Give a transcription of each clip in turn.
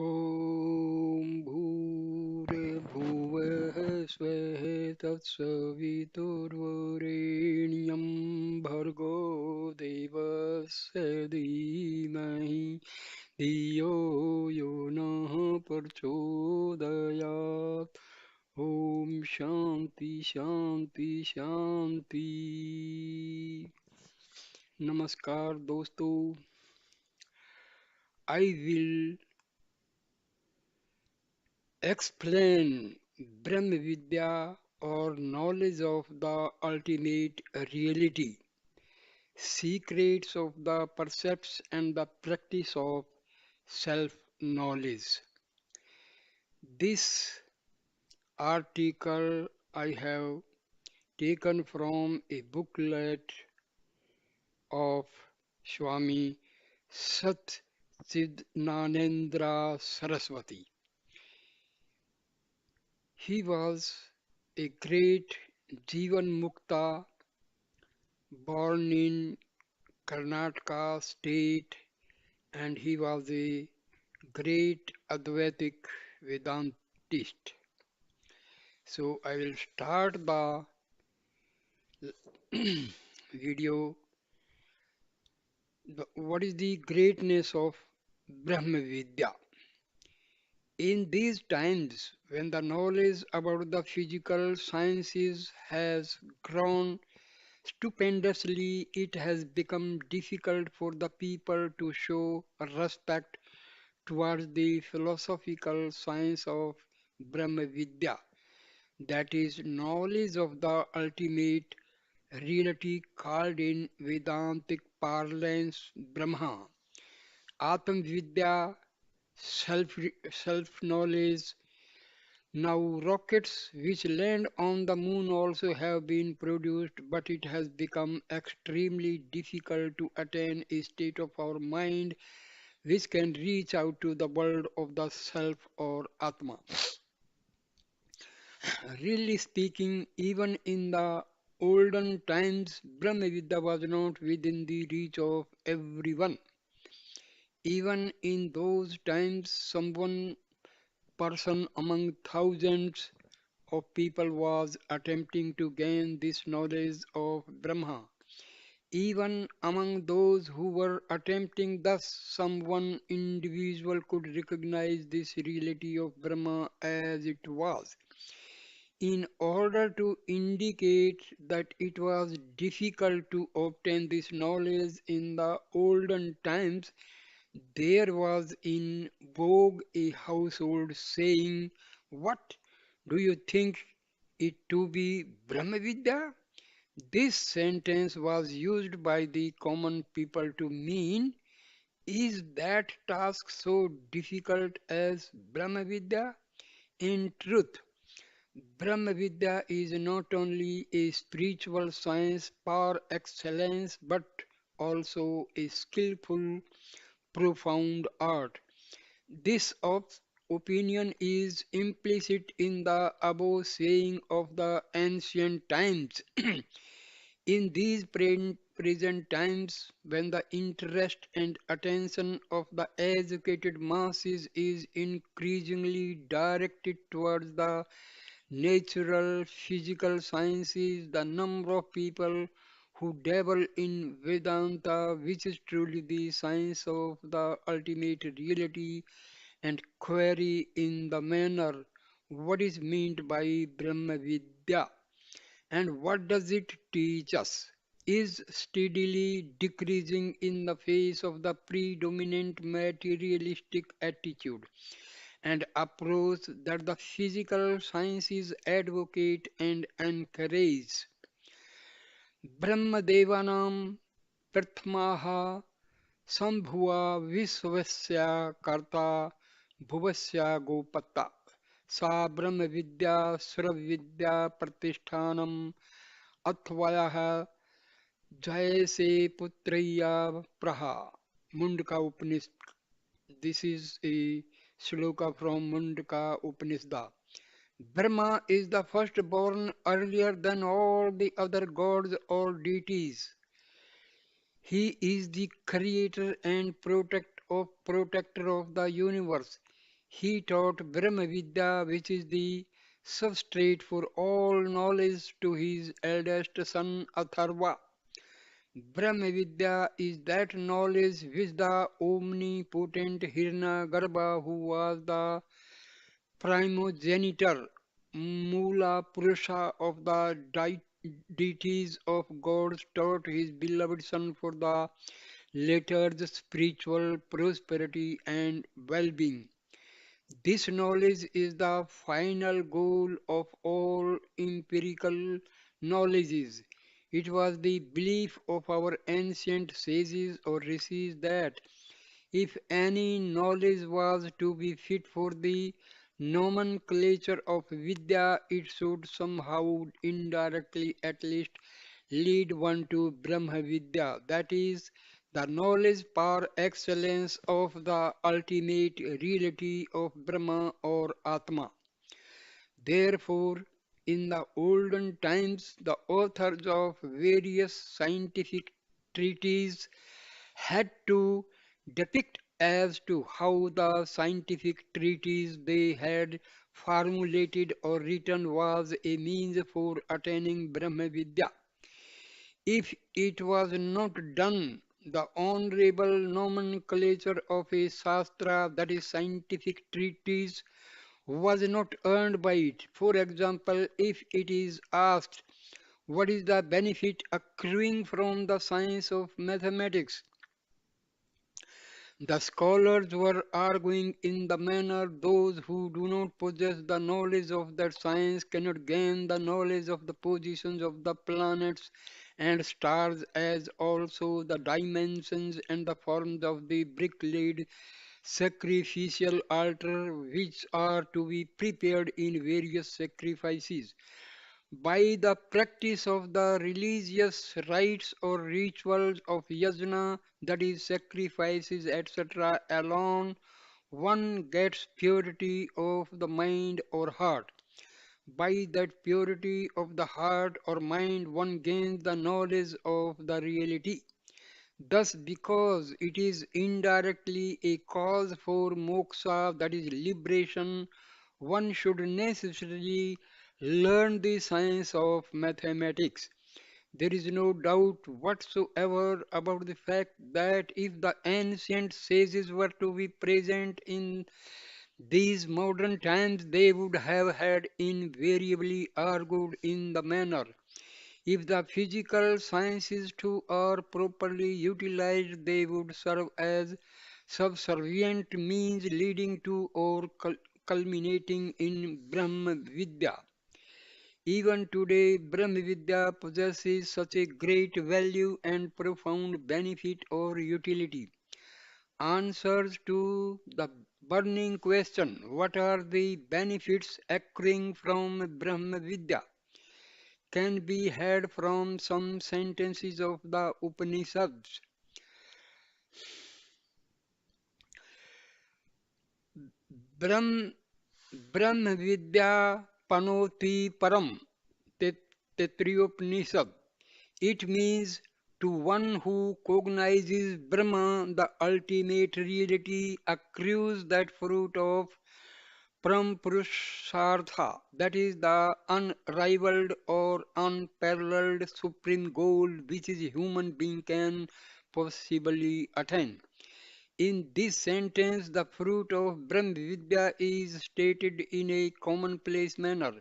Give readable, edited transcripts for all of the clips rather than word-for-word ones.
ॐ भूर्भुवः स्वः तत्सवितुर्वरेण्यं भर्गो देवस्य धीमहि धियो यो नः प्रचोदयात् ॐ शान्ति शान्ति शान्ति नमस्कार दोस्तों I will explain Brahma Vidya or knowledge of the ultimate reality, secrets of the percepts and the practice of self knowledge. This article I have taken from a booklet of Swami Sat Nanendra Saraswati. He was a great Jivan Mukta born in Karnataka state, and he was a great Advaitic Vedantist. So I will start the video. What is the greatness of Brahma Vidya? In these times, when the knowledge about the physical sciences has grown stupendously, it has become difficult for the people to show respect towards the philosophical science of Brahma Vidya, that is, knowledge of the ultimate reality called in Vedantic parlance Brahma. Atma Vidya, self knowledge. Now, rockets which land on the moon also have been produced, but it has become extremely difficult to attain a state of our mind which can reach out to the world of the self or Atma. Really speaking, even in the olden times, Brahma Vidya was not within the reach of everyone. Even in those times, someone person among thousands of people was attempting to gain this knowledge of Brahma. Even among those who were attempting thus, some one individual could recognize this reality of Brahma as it was. In order to indicate that it was difficult to obtain this knowledge in the olden times, there was in vogue a household saying, "What do you think it to be Brahma Vidya?" This sentence was used by the common people to mean, is that task so difficult as Brahma Vidya? In truth, Brahma Vidya is not only a spiritual science par excellence but also a skillful, profound art. This opinion is implicit in the above saying of the ancient times. In these present times, when the interest and attention of the educated masses is increasingly directed towards the natural physical sciences, the number of people who dabble in Vedanta, which is truly the science of the ultimate reality, and query in the manner what is meant by Brahma Vidya and what does it teach us, is steadily decreasing in the face of the predominant materialistic attitude and approach that the physical sciences advocate and encourage. Brahmadevanam Prathmaha Sambhuva Visvasya Karta Bhuvasya Gopata Sa Brahma Vidya Suravidya Pratishthanam Athvayah Jayase Putraya Praha Mundaka Upanishad. This is a shloka from Mundaka Upanishad. Brahma is the firstborn earlier than all the other gods or deities. He is the creator and protector of the universe. He taught Brahma Vidya, which is the substrate for all knowledge, to his eldest son Atharva. Brahma Vidya is that knowledge which the omnipotent Hiranyagarbha, who was the primogenitor, Mula Purusha of the deities of gods, taught his beloved son for the latter's spiritual prosperity and well-being. This knowledge is the final goal of all empirical knowledges. It was the belief of our ancient sages or rishis that if any knowledge was to be fit for the nomenclature of Vidya, it should somehow indirectly at least lead one to Brahma Vidya, that is, the knowledge par excellence of the ultimate reality of Brahma or Atma. Therefore, in the olden times, the authors of various scientific treatises had to depict as to how the scientific treatise they had formulated or written was a means for attaining Brahma Vidya. If it was not done, the honorable nomenclature of a Shastra, that is scientific treatise, was not earned by it. For example, if it is asked, what is the benefit accruing from the science of mathematics? The scholars were arguing in the manner those who do not possess the knowledge of that science cannot gain the knowledge of the positions of the planets and stars, as also the dimensions and the forms of the brick-laid sacrificial altar which are to be prepared in various sacrifices. By the practice of the religious rites or rituals of yajna, that is sacrifices, etc., alone, one gets purity of the mind or heart. By that purity of the heart or mind, one gains the knowledge of the reality. Thus, because it is indirectly a cause for moksha, that is liberation, one should necessarily learn the science of mathematics. There is no doubt whatsoever about the fact that if the ancient sages were to be present in these modern times, they would have had invariably argued in the manner. If the physical sciences too are properly utilized, they would serve as subservient means leading to or culminating in Brahma Vidya. Even today, Brahma Vidya possesses such a great value and profound benefit or utility. Answers to the burning question, what are the benefits accruing from Brahma Vidya, can be had from some sentences of the Upanishads. Brahm, Brahma Vidya Panoti Param, Tetriopanishad. It means to one who cognizes Brahma, the ultimate reality, accrues that fruit of Purushartha, that is the unrivaled or unparalleled supreme goal which is human being can possibly attain. In this sentence, the fruit of Brahma Vidya is stated in a commonplace manner.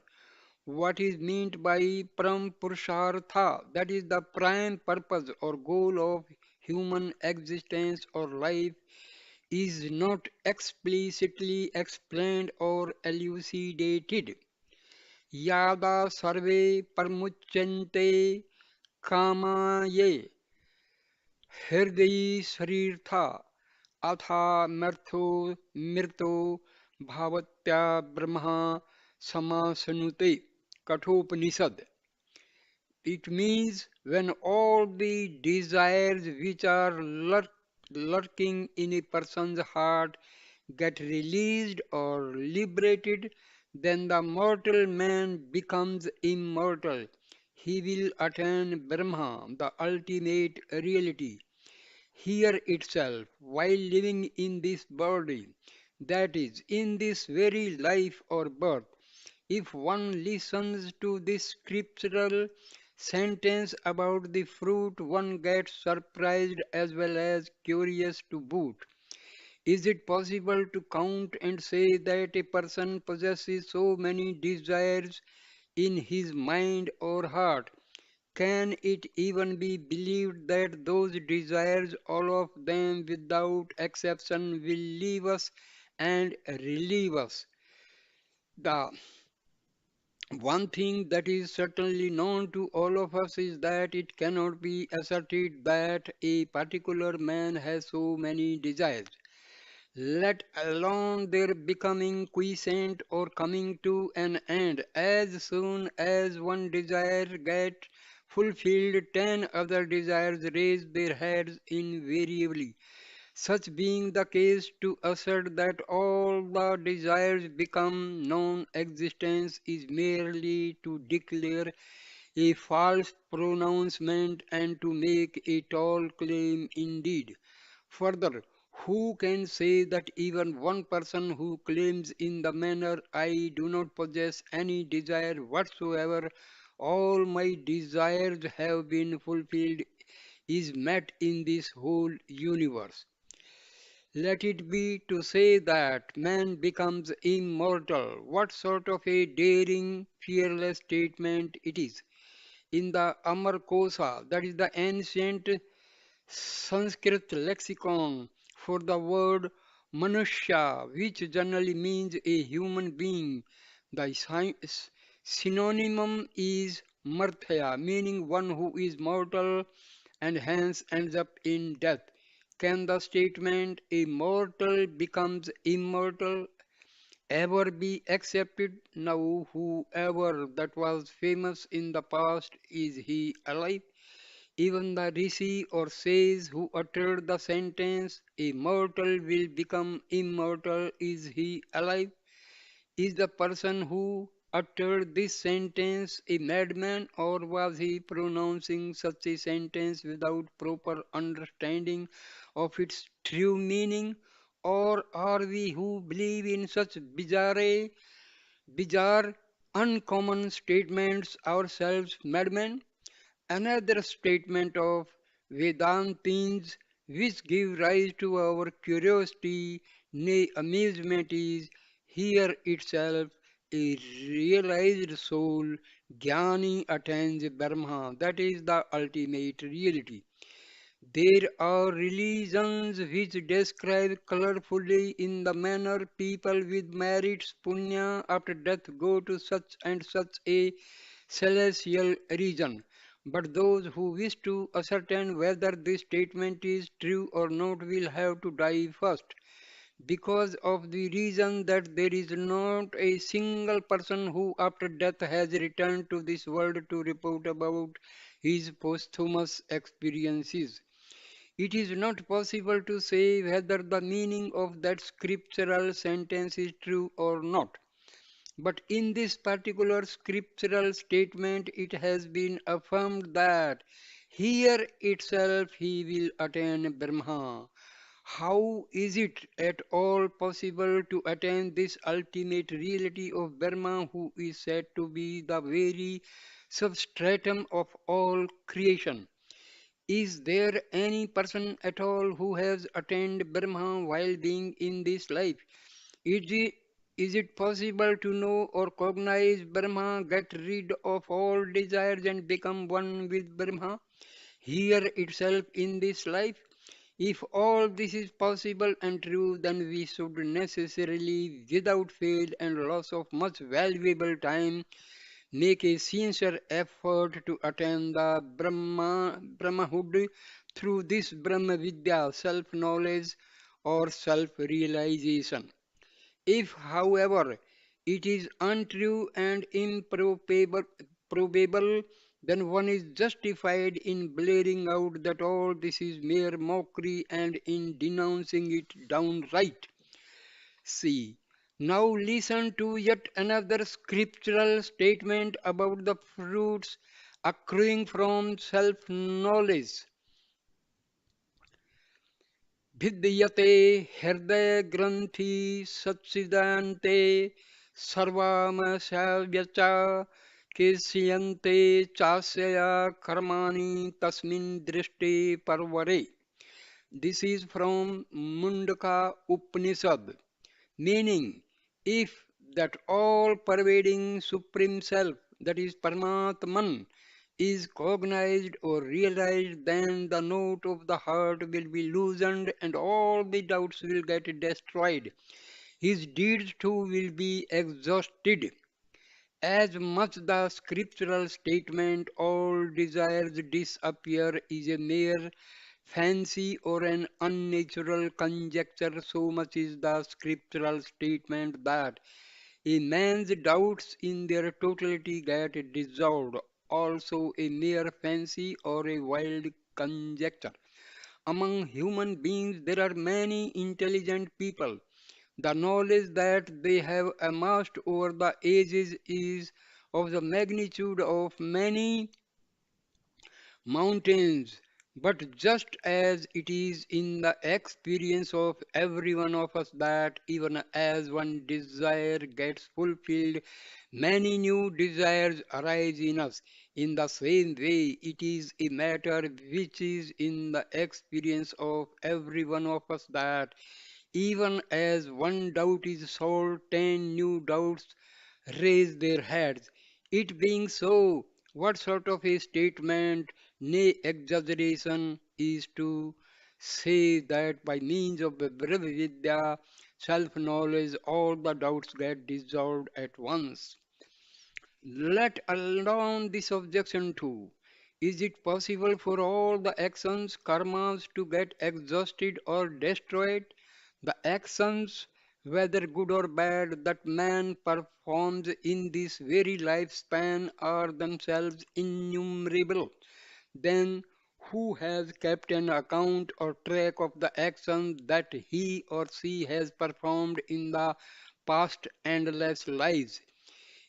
What is meant by Param Purushartha, that is the prime purpose or goal of human existence or life, is not explicitly explained or elucidated. Yada sarve parmuchyante kamaye हृदयी शरीर था अथा मर्थो मृतो भावत्या Brahma समासनुते Kathopanishad. It means when all the desires which are lurking in a person's heart get released or liberated, then the mortal man becomes immortal. He will attain Brahma, the ultimate reality, here itself, while living in this body. That is, in this very life or birth. If one listens to this scriptural sentence about the fruit, one gets surprised as well as curious to boot. Is it possible to count and say that a person possesses so many desires in his mind or heart? Can it even be believed that those desires, all of them without exception, will leave us and relieve us? The one thing that is certainly known to all of us is that it cannot be asserted that a particular man has so many desires, let alone their becoming quiescent or coming to an end. As soon as one desire gets fulfilled, 10 other desires raise their heads invariably. Such being the case, to assert that all the desires become non-existence is merely to declare a false pronouncement and to make a tall claim indeed. Further, who can say that even one person who claims in the manner I do not possess any desire whatsoever, all my desires have been fulfilled, is met in this whole universe? Let it be to say that man becomes immortal. What sort of a daring, fearless statement it is! In the Amar Kosa, that is the ancient Sanskrit lexicon for the word Manushya, which generally means a human being, the synonym is Marthya, meaning one who is mortal and hence ends up in death. Can the statement a mortal becomes immortal ever be accepted? Now, whoever that was famous in the past, is he alive? Even the rishi or sage who uttered the sentence, a mortal will become immortal, is he alive? Is the person who uttered this sentence a madman, or was he pronouncing such a sentence without proper understanding of its true meaning? Or are we who believe in such bizarre, uncommon statements ourselves madmen? Another statement of Vedantins which give rise to our curiosity, nay amusement is here itself a realized soul, Jnani attains Brahma, that is the ultimate reality. There are religions which describe colorfully in the manner people with merits punya after death go to such and such a celestial region. But those who wish to ascertain whether this statement is true or not will have to die first, because of the reason that there is not a single person who after death has returned to this world to report about his posthumous experiences. It is not possible to say whether the meaning of that scriptural sentence is true or not. But in this particular scriptural statement, it has been affirmed that here itself he will attain Brahma. How is it at all possible to attain this ultimate reality of Brahma, who is said to be the very substratum of all creation? Is there any person at all who has attained Brahma while being in this life? Is it, is it possible to know or cognize Brahma, get rid of all desires and become one with Brahma here itself in this life? If all this is possible and true, then we should necessarily, without fail and loss of much valuable time, make a sincere effort to attain the Brahmahood through this Brahma Vidya, self-knowledge or self-realization. If, however, it is untrue and improbable, then one is justified in blaring out that all this is mere mockery and in denouncing it downright. See, now listen to yet another scriptural statement about the fruits accruing from self knowledge. भिद्यते हृदय ग्रंथि सच्चिदान्ते सर्वमस्याव्यच केष्यन्ते चास्यया कर्माणि तस्मिन् दृष्टे परवरे. This is from Mundaka Upanishad, meaning if that all pervading Supreme Self, that is Paramatman, is cognized or realized, then the note of the heart will be loosened and all the doubts will get destroyed. His deeds too will be exhausted. As much the scriptural statement, all desires disappear, is a mere fancy or an unnatural conjecture, so much is the scriptural statement that a man's doubts in their totality get dissolved, also a mere fancy or a wild conjecture. Among human beings, there are many intelligent people. The knowledge that they have amassed over the ages is of the magnitude of many mountains. But just as it is in the experience of every one of us that even as one desire gets fulfilled, many new desires arise in us. In the same way, it is a matter which is in the experience of every one of us that even as one doubt is solved, 10 new doubts raise their heads. It being so, what sort of a statement, nay exaggeration, is to say that by means of the Brahma Vidya, self-knowledge, all the doubts get dissolved at once? Let alone this objection too. Is it possible for all the actions, karmas, to get exhausted or destroyed? The actions, whether good or bad, that man performs in this very lifespan are themselves innumerable. Then who has kept an account or track of the actions that he or she has performed in the past endless lives?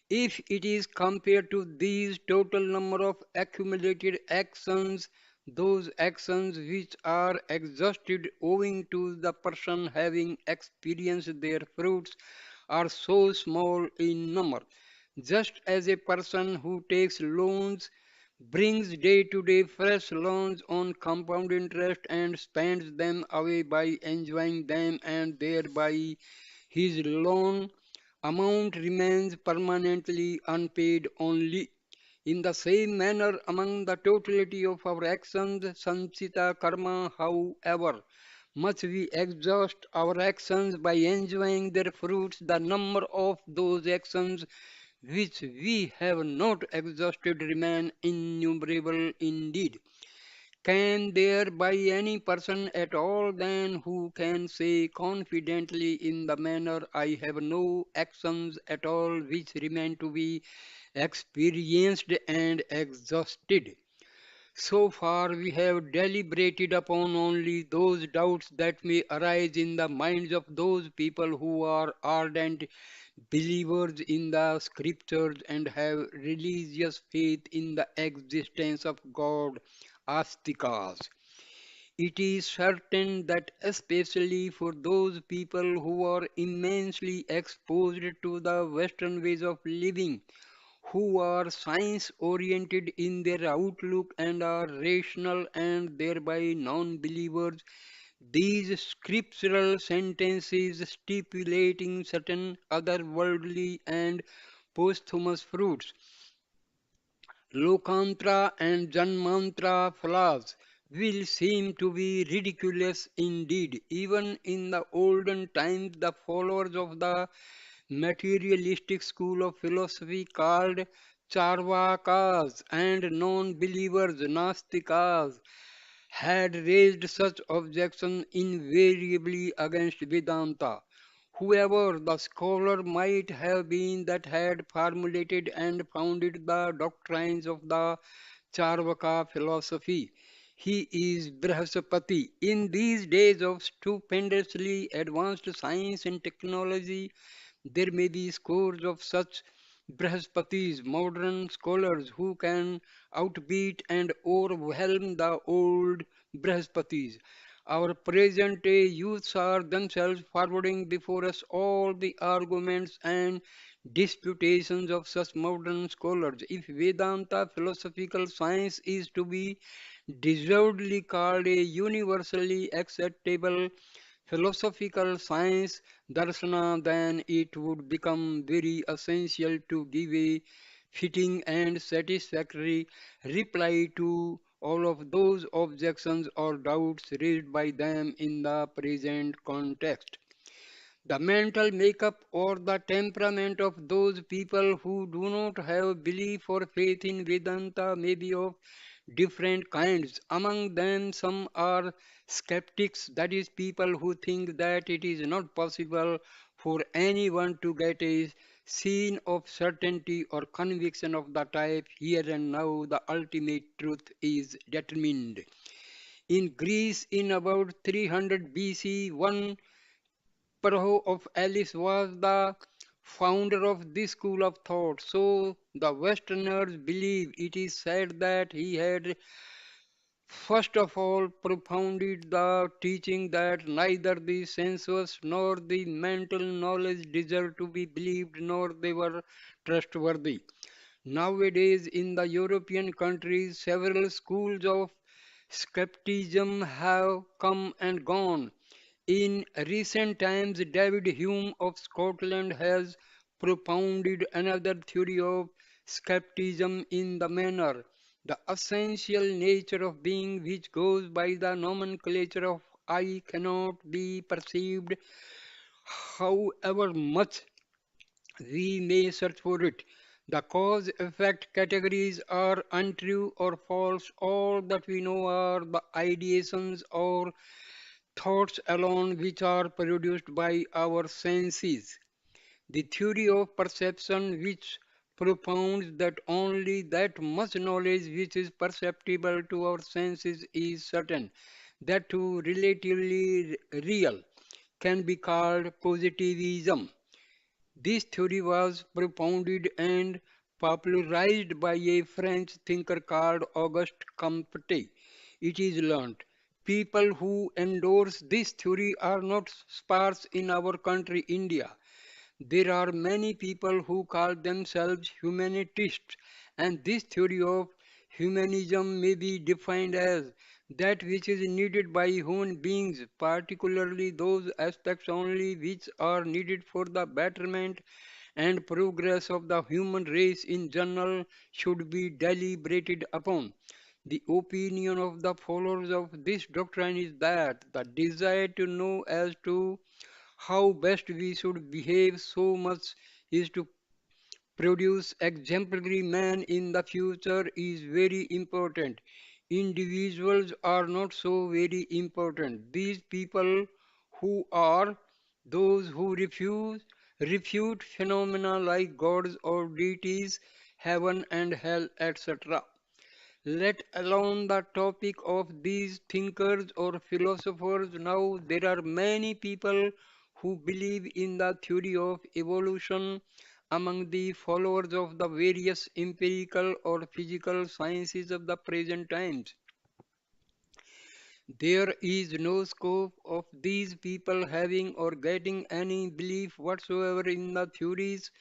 If it is compared to these total number of accumulated actions, those actions which are exhausted owing to the person having experienced their fruits are so small in number. Just as a person who takes loans brings day to day fresh loans on compound interest and spends them away by enjoying them and thereby his loan amount remains permanently unpaid only. In the same manner, among the totality of our actions, sanchita karma, however much we exhaust our actions by enjoying their fruits, the number of those actions which we have not exhausted remain innumerable indeed. Can there be any person at all then who can say confidently in the manner I have no actions at all which remain to be experienced and exhausted? So far we have deliberated upon only those doubts that may arise in the minds of those people who are ardent believers in the scriptures and have religious faith in the existence of God, astikas. It is certain that especially for those people who are immensely exposed to the Western ways of living, who are science oriented in their outlook and are rational and thereby non believers, these scriptural sentences stipulating certain otherworldly and posthumous fruits, Lokantra and Janmantra flaws will seem to be ridiculous indeed. Even in the olden times, the followers of the materialistic school of philosophy called Charvakas and non-believers Nastikas had raised such objections invariably against Vedanta. Whoever the scholar might have been that had formulated and founded the doctrines of the Charvaka philosophy, he is Brihaspati. In these days of stupendously advanced science and technology, there may be scores of such Brahaspatis, modern scholars who can outbeat and overwhelm the old Brahaspatis. Our present day youths are themselves forwarding before us all the arguments and disputations of such modern scholars. If Vedanta philosophical science is to be deservedly called a universally acceptable philosophical science, darsana, then it would become very essential to give a fitting and satisfactory reply to all of those objections or doubts raised by them in the present context. The mental makeup or the temperament of those people who do not have belief or faith in Vedanta may be of different kinds. Among them, some are skeptics, that is, people who think that it is not possible for anyone to get a scene of certainty or conviction of the type here and now the ultimate truth is determined. In Greece, in about 300 BC, one Paraho of Alice was the founder of this school of thought. So the Westerners believe it is said that he had first of all propounded the teaching that neither the sensuous nor the mental knowledge deserve to be believed nor they were trustworthy. Nowadays, in the European countries, several schools of skepticism have come and gone. In recent times, David Hume of Scotland has propounded another theory of skepticism in the manner, the essential nature of being, which goes by the nomenclature of I, cannot be perceived, however much we may search for it. The cause effect categories are untrue or false. All that we know are the ideations or thoughts alone which are produced by our senses. The theory of perception, which propounds that only that much knowledge which is perceptible to our senses is certain, that too relatively real, can be called positivism. This theory was propounded and popularized by a French thinker called Auguste Comte. It is learnt. People who endorse this theory are not sparse in our country, India. There are many people who call themselves humanitists, and this theory of humanism may be defined as that which is needed by human beings, particularly those aspects only which are needed for the betterment and progress of the human race in general, should be deliberated upon. The opinion of the followers of this doctrine is that the desire to know as to how best we should behave so much is to produce exemplary man in the future is very important. Individuals are not so very important. These people who are those who refute phenomena like gods or deities, heaven and hell, etc. Let alone the topic of these thinkers or philosophers. Now, there are many people who believe in the theory of evolution among the followers of the various empirical or physical sciences of the present times. There is no scope of these people having or getting any belief whatsoever in the theories,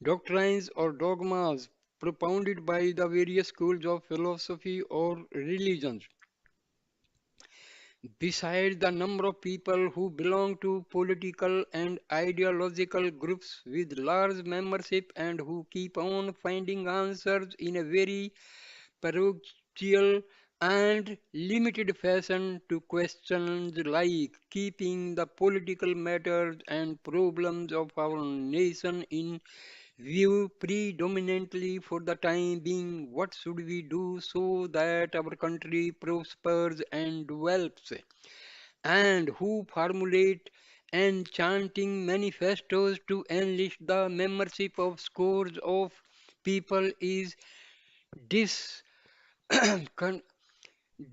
doctrines, or dogmas propounded by the various schools of philosophy or religions. Besides the number of people who belong to political and ideological groups with large membership and who keep on finding answers in a very parochial and limited fashion to questions like keeping the political matters and problems of our nation in view predominantly for the time being. What should we do so that our country prospers and develops? And who formulate enchanting manifestos to enlist the membership of scores of people is dis con-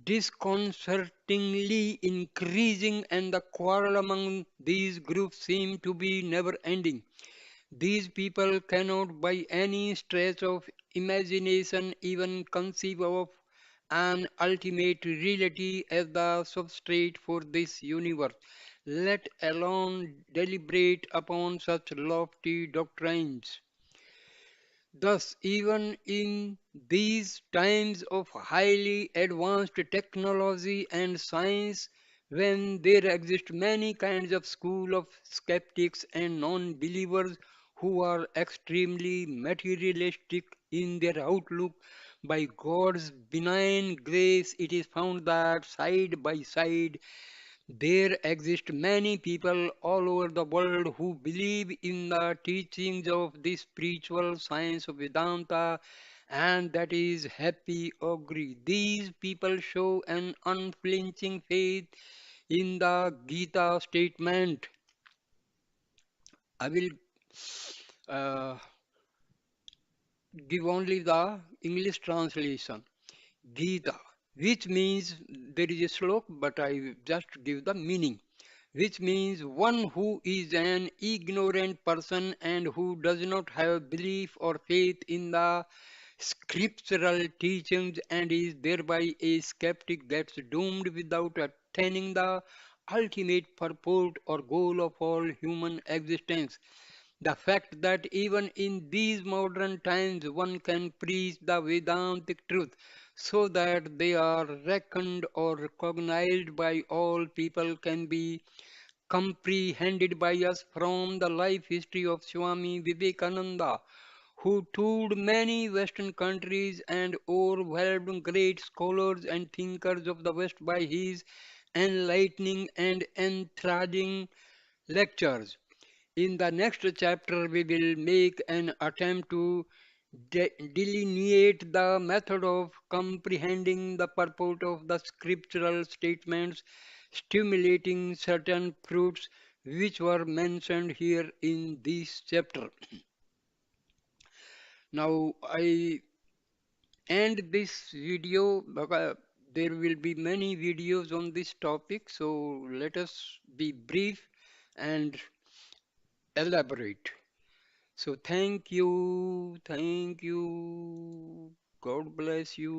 disconcertingly increasing, and the quarrel among these groups seem to be never ending. These people cannot by any stretch of imagination even conceive of an ultimate reality as the substrate for this universe, let alone deliberate upon such lofty doctrines. Thus, even in these times of highly advanced technology and science, when there exist many kinds of school of skeptics and non-believers who are extremely materialistic in their outlook, by God's benign grace, it is found that side by side there exist many people all over the world who believe in the teachings of the spiritual science of Vedanta and that is happy agree. These people show an unflinching faith in the Gita statement. I will uh, give only the English translation. Gita, which means there is a slok, but I just give the meaning, which means one who is an ignorant person and who does not have belief or faith in the scriptural teachings and is thereby a skeptic gets doomed without attaining the ultimate purport or goal of all human existence. The fact that even in these modern times one can preach the Vedantic truth so that they are reckoned or recognized by all people can be comprehended by us from the life history of Swami Vivekananda, who toured many Western countries and overwhelmed great scholars and thinkers of the West by his enlightening and enthralling lectures. In the next chapter, we will make an attempt to delineate the method of comprehending the purport of the scriptural statements, stimulating certain fruits which were mentioned here in this chapter. Now, I end this video because there will be many videos on this topic, so let us be brief and elaborate. So thank you, God bless you.